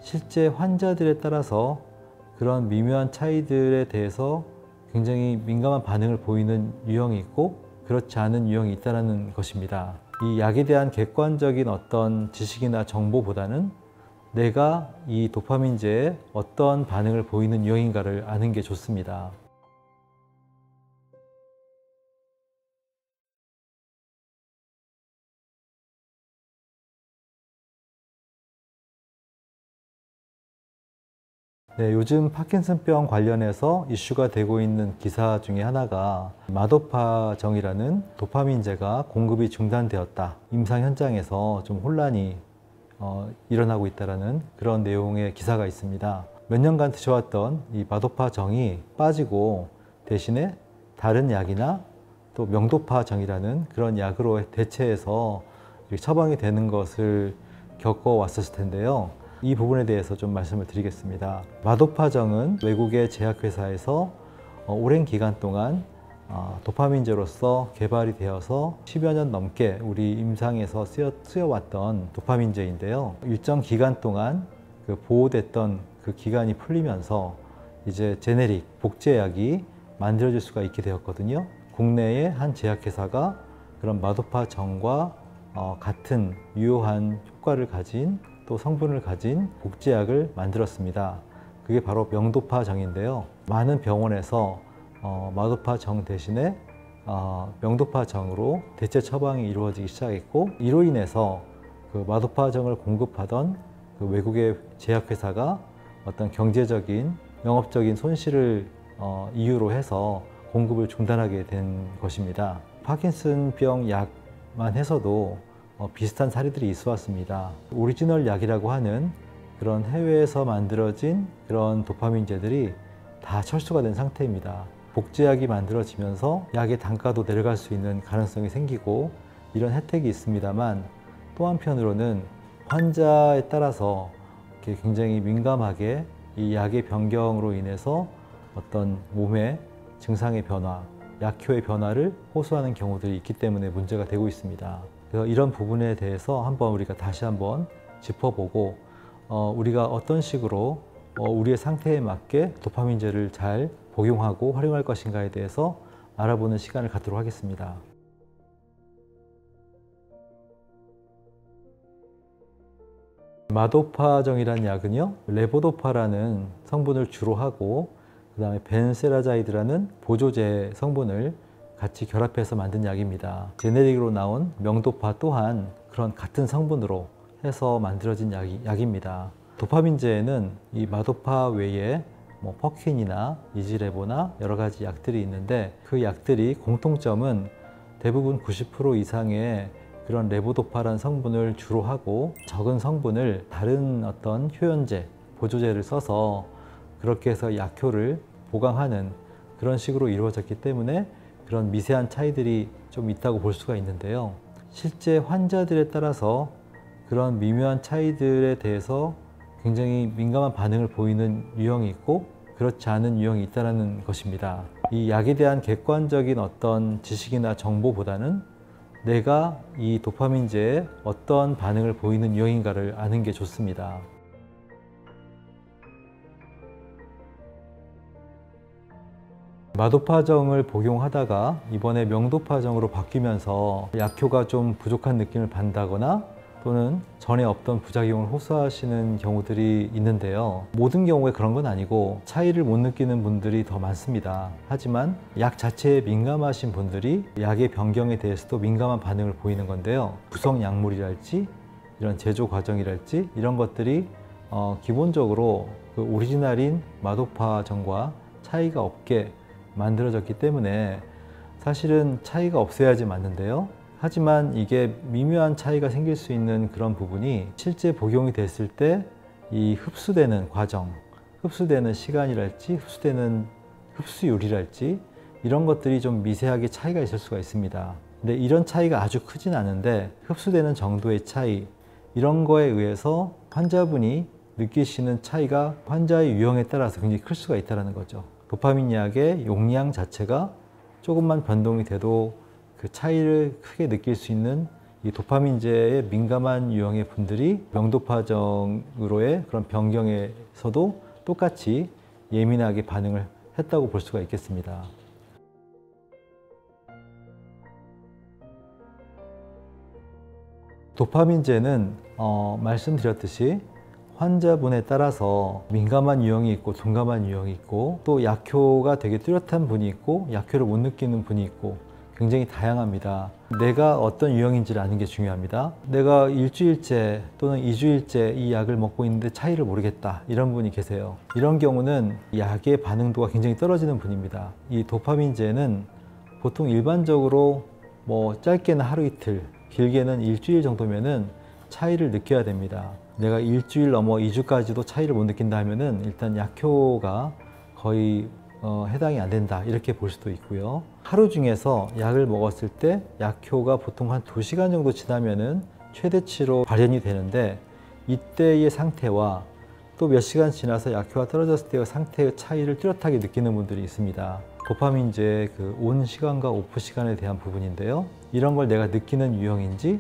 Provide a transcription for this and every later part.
실제 환자들에 따라서 그런 미묘한 차이들에 대해서 굉장히 민감한 반응을 보이는 유형이 있고 그렇지 않은 유형이 있다는 것입니다. 이 약에 대한 객관적인 어떤 지식이나 정보보다는 내가 이 도파민제에 어떤 반응을 보이는 유형인가를 아는 게 좋습니다. 네, 요즘 파킨슨병 관련해서 이슈가 되고 있는 기사 중에 하나가 마도파정이라는 도파민제가 공급이 중단되었다. 임상 현장에서 좀 혼란이 일어나고 있다는 그런 내용의 기사가 있습니다. 몇 년간 드셔왔던 이 마도파정이 빠지고 대신에 다른 약이나 또 명도파정이라는 그런 약으로 대체해서 처방이 되는 것을 겪어왔었을 텐데요. 이 부분에 대해서 좀 말씀을 드리겠습니다. 마도파정은 외국의 제약회사에서 오랜 기간 동안 도파민제로서 개발이 되어서 10여 년 넘게 우리 임상에서 쓰여왔던 도파민제인데요. 일정 기간 동안 보호됐던 그 기간이 풀리면서 이제 제네릭, 복제약이 만들어질 수가 있게 되었거든요. 국내의 한 제약회사가 그런 마도파정과 같은 유효한 효과를 가진 또 성분을 가진 복제약을 만들었습니다. 그게 바로 명도파정인데요. 많은 병원에서 마도파정 대신에 명도파정으로 대체 처방이 이루어지기 시작했고, 이로 인해서 그 마도파정을 공급하던 그 외국의 제약회사가 어떤 경제적인 영업적인 손실을 이유로 해서 공급을 중단하게 된 것입니다. 파킨슨병 약만 해서도 비슷한 사례들이 있어 왔습니다. 오리지널 약이라고 하는 그런 해외에서 만들어진 그런 도파민제들이 다 철수가 된 상태입니다. 복제약이 만들어지면서 약의 단가도 내려갈 수 있는 가능성이 생기고 이런 혜택이 있습니다만, 또 한편으로는 환자에 따라서 굉장히 민감하게 이 약의 변경으로 인해서 어떤 몸의 증상의 변화, 약효의 변화를 호소하는 경우들이 있기 때문에 문제가 되고 있습니다. 그래서 이런 부분에 대해서 우리가 다시 한번 짚어보고 우리가 어떤 식으로 우리의 상태에 맞게 도파민제를 잘 복용하고 활용할 것인가에 대해서 알아보는 시간을 갖도록 하겠습니다. 마도파정이라는 약은요, 레보도파라는 성분을 주로 하고 그 다음에 벤세라자이드라는 보조제 성분을 같이 결합해서 만든 약입니다. 제네릭으로 나온 명도파 또한 그런 같은 성분으로 해서 만들어진 약입니다. 도파민제에는 이 마도파 외에 퍼킨이나 이지레보나 여러 가지 약들이 있는데, 그 약들이 공통점은 대부분 90% 이상의 그런 레보도파라는 성분을 주로 하고 적은 성분을 다른 어떤 효연제, 보조제를 써서 그렇게 해서 약효를 보강하는 그런 식으로 이루어졌기 때문에 그런 미세한 차이들이 좀 있다고 볼 수가 있는데요. 실제 환자들에 따라서 그런 미묘한 차이들에 대해서 굉장히 민감한 반응을 보이는 유형이 있고 그렇지 않은 유형이 있다는 것입니다. 이 약에 대한 객관적인 어떤 지식이나 정보보다는 내가 이 도파민제에 어떤 반응을 보이는 유형인가를 아는 게 좋습니다. 마도파정을 복용하다가 이번에 명도파정으로 바뀌면서 약효가 좀 부족한 느낌을 받는다거나 또는 전에 없던 부작용을 호소하시는 경우들이 있는데요. 모든 경우에 그런 건 아니고 차이를 못 느끼는 분들이 더 많습니다. 하지만 약 자체에 민감하신 분들이 약의 변경에 대해서도 민감한 반응을 보이는 건데요. 구성 약물이랄지 이런 제조 과정이랄지 이런 것들이 기본적으로 그 오리지널인 마도파정과 차이가 없게 만들어졌기 때문에 사실은 차이가 없어야지 맞는데요. 하지만 이게 미묘한 차이가 생길 수 있는 그런 부분이 실제 복용이 됐을 때 이 흡수되는 과정, 흡수되는 시간이랄지 흡수되는 흡수율이랄지 이런 것들이 좀 미세하게 차이가 있을 수가 있습니다. 근데 이런 차이가 아주 크진 않은데 흡수되는 정도의 차이, 이런 거에 의해서 환자분이 느끼시는 차이가 환자의 유형에 따라서 굉장히 클 수가 있다는 거죠. 도파민 약의 용량 자체가 조금만 변동이 돼도 그 차이를 크게 느낄 수 있는 이 도파민제에 민감한 유형의 분들이 명도파정으로의 그런 변경에서도 똑같이 예민하게 반응을 했다고 볼 수가 있겠습니다. 도파민제는 말씀드렸듯이 환자분에 따라서 민감한 유형이 있고 둔감한 유형이 있고 또 약효가 되게 뚜렷한 분이 있고 약효를 못 느끼는 분이 있고 굉장히 다양합니다. 내가 어떤 유형인지를 아는 게 중요합니다. 내가 일주일째 또는 2주일째 이 약을 먹고 있는데 차이를 모르겠다, 이런 분이 계세요. 이런 경우는 약의 반응도가 굉장히 떨어지는 분입니다. 이 도파민제는 보통 일반적으로 짧게는 하루 이틀, 길게는 일주일 정도면은 차이를 느껴야 됩니다. 내가 일주일 넘어 2주까지도 차이를 못 느낀다 하면은 일단 약효가 거의 해당이 안 된다, 이렇게 볼 수도 있고요. 하루 중에서 약을 먹었을 때 약효가 보통 한 2시간 정도 지나면은 최대치로 발현이 되는데, 이때의 상태와 또 몇 시간 지나서 약효가 떨어졌을 때의 상태의 차이를 뚜렷하게 느끼는 분들이 있습니다. 도파민제의 그 온 시간과 오프 시간에 대한 부분인데요. 이런 걸 내가 느끼는 유형인지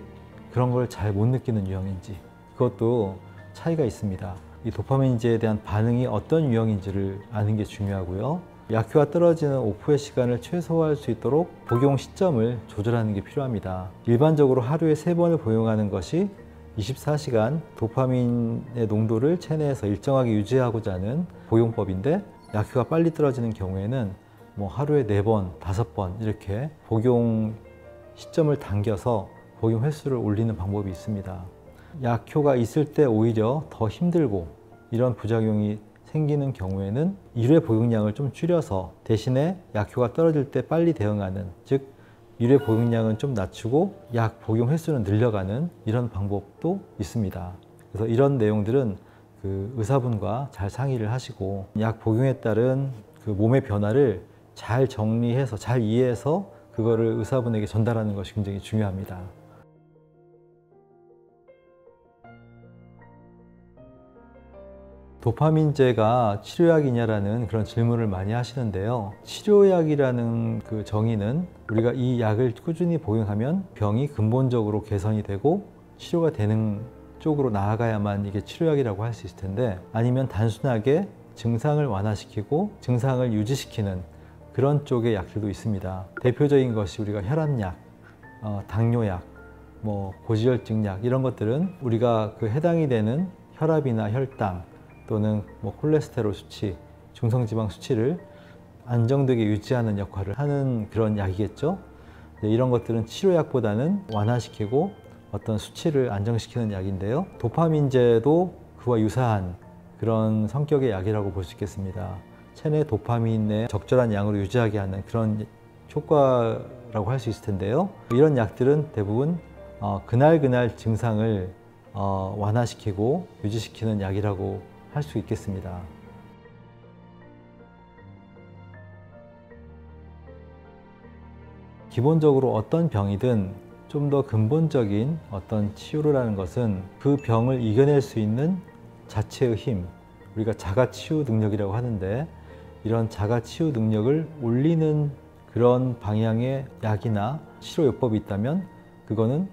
그런 걸 잘 못 느끼는 유형인지, 그것도 차이가 있습니다. 이 도파민제에 대한 반응이 어떤 유형인지를 아는 게 중요하고요. 약효가 떨어지는 오프의 시간을 최소화할 수 있도록 복용 시점을 조절하는 게 필요합니다. 일반적으로 하루에 3번을 복용하는 것이 24시간 도파민의 농도를 체내에서 일정하게 유지하고자 하는 복용법인데, 약효가 빨리 떨어지는 경우에는 하루에 4번, 5번 이렇게 복용 시점을 당겨서 복용 횟수를 올리는 방법이 있습니다. 약효가 있을 때 오히려 더 힘들고 이런 부작용이 생기는 경우에는 1회 복용량을 좀 줄여서 대신에 약효가 떨어질 때 빨리 대응하는, 즉 1회 복용량은 좀 낮추고 약 복용 횟수는 늘려가는 이런 방법도 있습니다. 그래서 이런 내용들은 그 의사분과 잘 상의를 하시고 약 복용에 따른 그 몸의 변화를 잘 정리해서 잘 이해해서 그거를 의사분에게 전달하는 것이 굉장히 중요합니다. 도파민제가 치료약이냐라는 그런 질문을 많이 하시는데요. 치료약이라는 그 정의는 우리가 이 약을 꾸준히 복용하면 병이 근본적으로 개선이 되고 치료가 되는 쪽으로 나아가야만 이게 치료약이라고 할 수 있을 텐데, 아니면 단순하게 증상을 완화시키고 증상을 유지시키는 그런 쪽의 약들도 있습니다. 대표적인 것이 우리가 혈압약, 당뇨약, 고지혈증약, 이런 것들은 우리가 그 해당이 되는 혈압이나 혈당 또는 콜레스테롤 수치, 중성지방 수치를 안정되게 유지하는 역할을 하는 그런 약이겠죠. 이런 것들은 치료약보다는 완화시키고 어떤 수치를 안정시키는 약인데요. 도파민제도 그와 유사한 그런 성격의 약이라고 볼 수 있겠습니다. 체내 도파민의 적절한 양으로 유지하게 하는 그런 효과라고 할 수 있을 텐데요. 이런 약들은 대부분 그날 증상을 완화시키고 유지시키는 약이라고 할 수 있겠습니다. 기본적으로 어떤 병이든 좀 더 근본적인 어떤 치유를 하는 것은 그 병을 이겨낼 수 있는 자체의 힘, 우리가 자가치유 능력이라고 하는데, 이런 자가치유 능력을 올리는 그런 방향의 약이나 치료요법이 있다면 그거는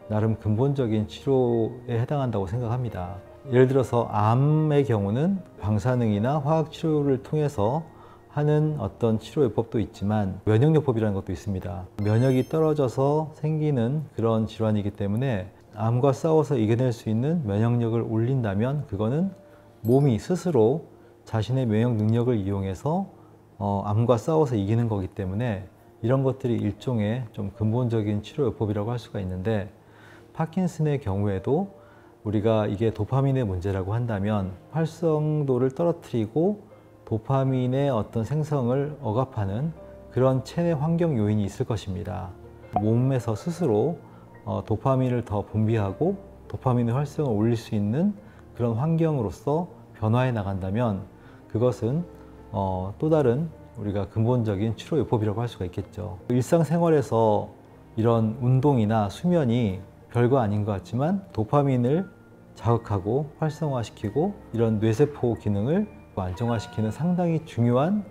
나름 근본적인 치료에 해당한다고 생각합니다. 예를 들어서 암의 경우는 방사능이나 화학치료를 통해서 하는 어떤 치료요법도 있지만 면역요법이라는 것도 있습니다. 면역이 떨어져서 생기는 그런 질환이기 때문에 암과 싸워서 이겨낼 수 있는 면역력을 올린다면 그거는 몸이 스스로 자신의 면역 능력을 이용해서 암과 싸워서 이기는 거기 때문에 이런 것들이 일종의 좀 근본적인 치료요법이라고 할 수가 있는데, 파킨슨의 경우에도 우리가 이게 도파민의 문제라고 한다면 활성도를 떨어뜨리고 도파민의 어떤 생성을 억압하는 그런 체내 환경 요인이 있을 것입니다. 몸에서 스스로 도파민을 더 분비하고 도파민의 활성을 올릴 수 있는 그런 환경으로서 변화해 나간다면 그것은 또 다른 우리가 근본적인 치료요법이라고 할 수가 있겠죠. 일상생활에서 이런 운동이나 수면이 별거 아닌 것 같지만 도파민을 자극하고 활성화시키고 이런 뇌세포 기능을 안정화시키는 상당히 중요한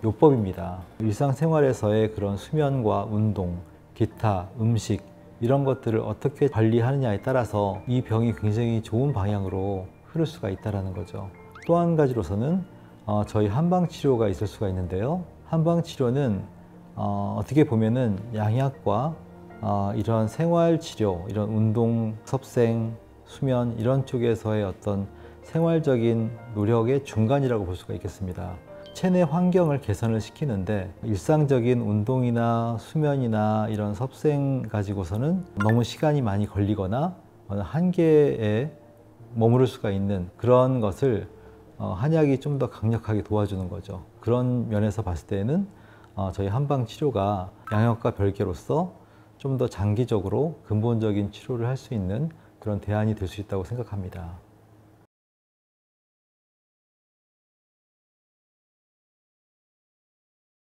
요법입니다. 일상생활에서의 그런 수면과 운동, 기타, 음식 이런 것들을 어떻게 관리하느냐에 따라서 이 병이 굉장히 좋은 방향으로 흐를 수가 있다는 거죠. 또 한 가지로서는 저희 한방치료가 있을 수가 있는데요. 한방치료는 어떻게 보면은 양약과 이런 생활치료, 이런 운동, 섭생, 수면 이런 쪽에서의 어떤 생활적인 노력의 중간이라고 볼 수가 있겠습니다. 체내 환경을 개선을 시키는데 일상적인 운동이나 수면이나 이런 섭생 가지고서는 너무 시간이 많이 걸리거나 어느 한계에 머무를 수가 있는 그런 것을 한약이 좀 더 강력하게 도와주는 거죠. 그런 면에서 봤을 때는 저희 한방치료가 양약과 별개로서 좀 더 장기적으로 근본적인 치료를 할 수 있는 그런 대안이 될 수 있다고 생각합니다.